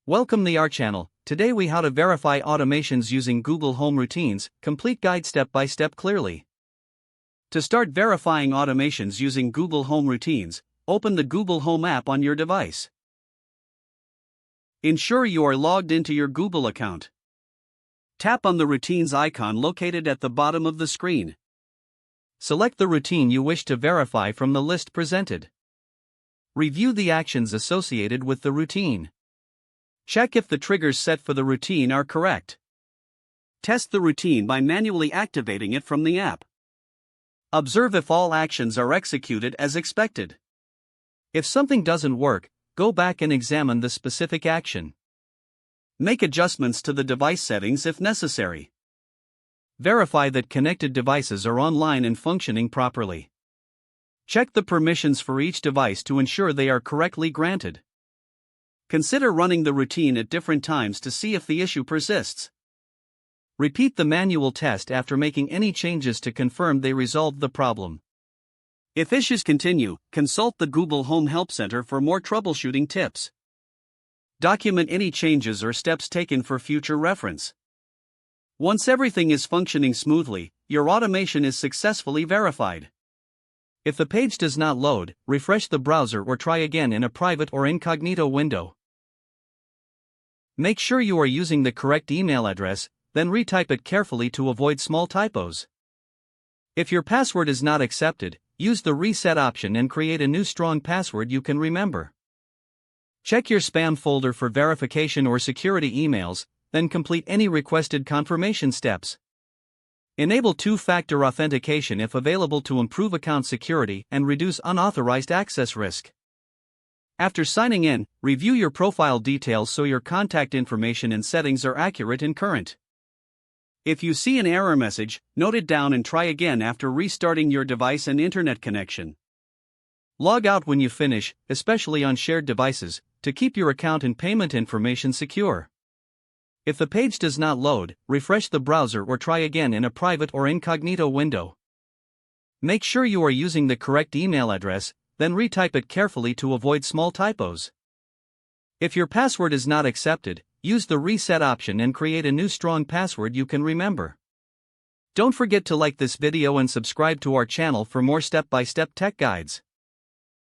Welcome to our channel. Today we how to verify automations using Google Home routines, complete guide step by step clearly. To start verifying automations using Google Home routines, open the Google Home app on your device. Ensure you are logged into your Google account. Tap on the routines icon located at the bottom of the screen. Select the routine you wish to verify from the list presented. Review the actions associated with the routine. Check if the triggers set for the routine are correct. Test the routine by manually activating it from the app. Observe if all actions are executed as expected. If something doesn't work, go back and examine the specific action. Make adjustments to the device settings if necessary. Verify that connected devices are online and functioning properly. Check the permissions for each device to ensure they are correctly granted. Consider running the routine at different times to see if the issue persists. Repeat the manual test after making any changes to confirm they resolved the problem. If issues continue, consult the Google Home Help Center for more troubleshooting tips. Document any changes or steps taken for future reference. Once everything is functioning smoothly, your automation is successfully verified. If the page does not load, refresh the browser or try again in a private or incognito window. Make sure you are using the correct email address, then retype it carefully to avoid small typos. If your password is not accepted, use the reset option and create a new strong password you can remember. Check your spam folder for verification or security emails, then complete any requested confirmation steps. Enable two-factor authentication if available to improve account security and reduce unauthorized access risk. After signing in, review your profile details so your contact information and settings are accurate and current. If you see an error message, note it down and try again after restarting your device and internet connection. Log out when you finish, especially on shared devices, to keep your account and payment information secure. If the page does not load, refresh the browser or try again in a private or incognito window. Make sure you are using the correct email address, then retype it carefully to avoid small typos. If your password is not accepted, use the reset option and create a new strong password you can remember. Don't forget to like this video and subscribe to our channel for more step-by-step tech guides.